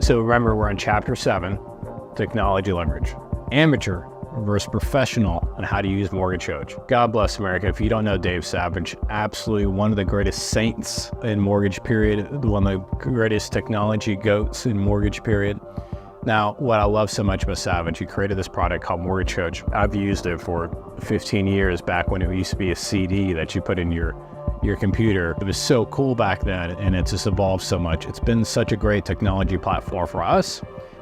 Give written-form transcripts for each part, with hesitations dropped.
So remember, we're in chapter 7, technology leverage. Amateur versus professional and how to use mortgage coach. God bless America. If you don't know Dave Savage, absolutely one of the greatest saints in mortgage period, one of the greatest technology goats in mortgage period. Now, what I love so much about Savage, he created this product called Mortgage Coach. I've used it for 15 years, back when it used to be a CD that you put in your computer. It was so cool back then, and it's just evolved so much. It's been such a great technology platform for us.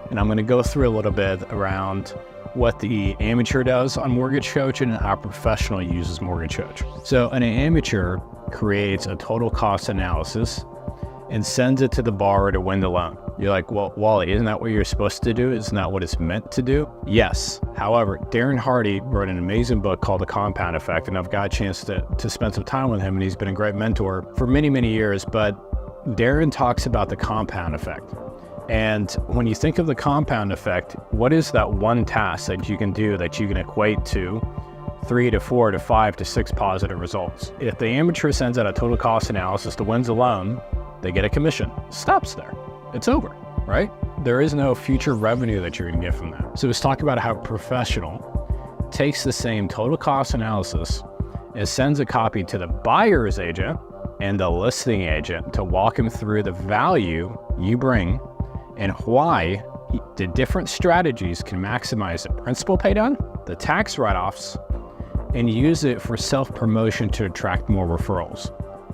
And I'm gonna go through a little bit around what the amateur does on Mortgage Coach and how professional uses Mortgage Coach. So an amateur creates a total cost analysis and sends it to the borrower to win the loan. You're like, well, Wally, isn't that what you're supposed to do? Isn't that what it's meant to do? Yes. However, Darren Hardy wrote an amazing book called The Compound Effect, and I've got a chance to spend some time with him, and he's been a great mentor for many, many years. But Darren talks about the compound effect. And when you think of the compound effect, what is that one task that you can do that you can equate to 3 to 4 to 5 to 6 positive results? If the amateur sends out a total cost analysis to win the loan, they get a commission. Stops there. It's over, right? There is no future revenue that you're gonna get from that. So let's talk about how a professional takes the same total cost analysis and sends a copy to the buyer's agent and the listing agent to walk him through the value you bring and why the different strategies can maximize the principal pay down, the tax write-offs, and use it for self-promotion to attract more referrals.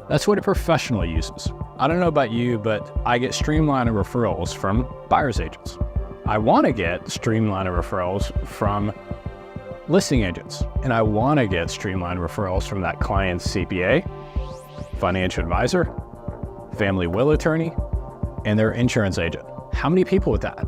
That's what a professional uses. I don't know about you, but I get streamlined referrals from buyer's agents. I want to get streamlined referrals from listing agents, and I want to get streamlined referrals from that client's CPA, financial advisor, family will attorney, and their insurance agent. How many people with that?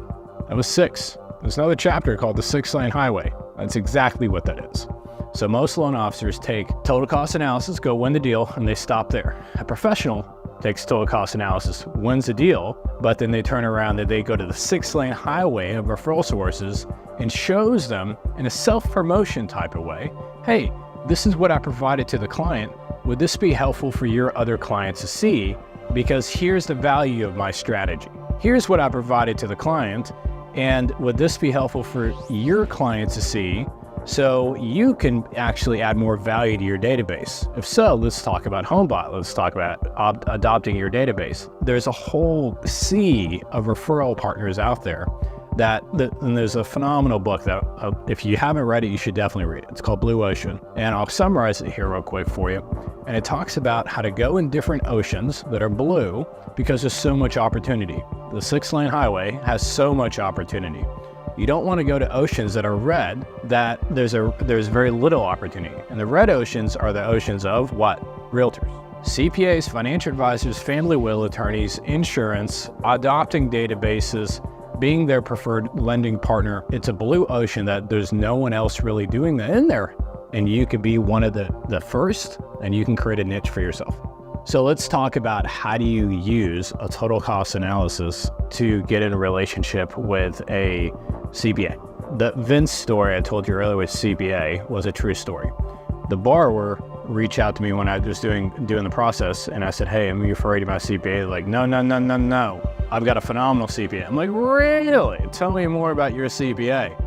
That was 6. There's another chapter called the 6-lane highway. That's exactly what that is. So most loan officers take total cost analysis, go win the deal, and they stop there. A professional takes total cost analysis, wins the deal, but then they turn around and they go to the 6-lane highway of referral sources and shows them in a self-promotion type of way, hey, this is what I provided to the client. Would this be helpful for your other clients to see? Because here's the value of my strategy. Here's what I provided to the client, and would this be helpful for your clients to see so you can actually add more value to your database? If so, let's talk about HomeBot. Let's talk about adopting your database. There's a whole sea of referral partners out there and there's a phenomenal book that if you haven't read it, you should definitely read it. It's called Blue Ocean. And I'll summarize it here real quick for you. And it talks about how to go in different oceans that are blue because there's so much opportunity. The 6-lane highway has so much opportunity. You don't want to go to oceans that are red, that there's very little opportunity. And the red oceans are the oceans of what? Realtors. CPAs, financial advisors, family will attorneys, insurance, adopting databases, being their preferred lending partner. It's a blue ocean that there's no one else really doing that in there. And you could be one of the first, and you can create a niche for yourself. So let's talk about how do you use a total cost analysis to get in a relationship with a CPA. The Vince story I told you earlier with CPA was a true story. The borrower reached out to me when I was doing the process, and I said, hey, I'm afraid of my CPA. They're like, no. I've got a phenomenal CPA. I'm like, really? Tell me more about your CPA.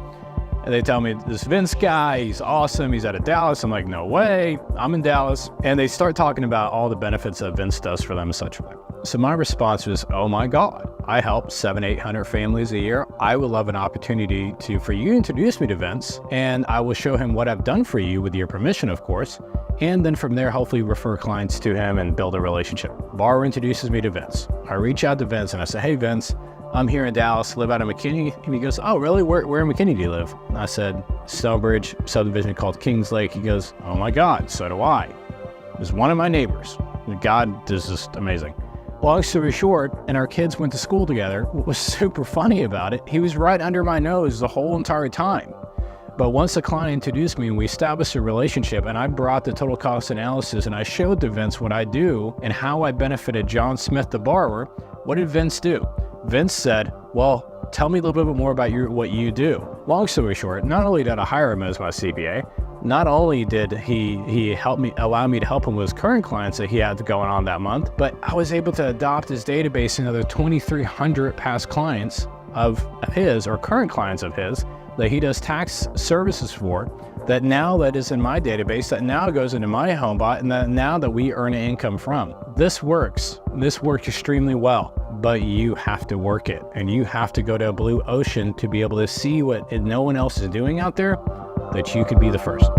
And they tell me, this Vince guy, he's awesome, he's out of Dallas. I'm like, no way, I'm in Dallas. And they start talking about all the benefits that Vince does for them and such. So my response was, oh my God, I help 700-800 families a year. I would love an opportunity for you to introduce me to Vince, and I will show him what I've done for you with your permission, of course. And then from there, hopefully refer clients to him and build a relationship. Borrower introduces me to Vince. I reach out to Vince and I say, hey Vince, I'm here in Dallas, live out of McKinney. And he goes, oh really, where in McKinney do you live? And I said, Stonebridge subdivision called Kings Lake. He goes, oh my God, so do I. It was one of my neighbors. God is just amazing. Long story short, and our kids went to school together. What was super funny about it, he was right under my nose the whole entire time. But once the client introduced me and we established a relationship, and I brought the total cost analysis and I showed to Vince what I do and how I benefited John Smith, the borrower, what did Vince do? Vince said, well, tell me a little bit more about what you do. Long story short, not only did I hire him as my CPA, not only did he allow me to help him with his current clients that he had going on that month, but I was able to adopt his database another 2,300 past clients of his, or current clients of his, that he does tax services for, that is in my database, that now goes into my HomeBot, and that we earn an income from. This works extremely well, but you have to work it, and you have to go to a blue ocean to be able to see what no one else is doing out there, that you could be the first.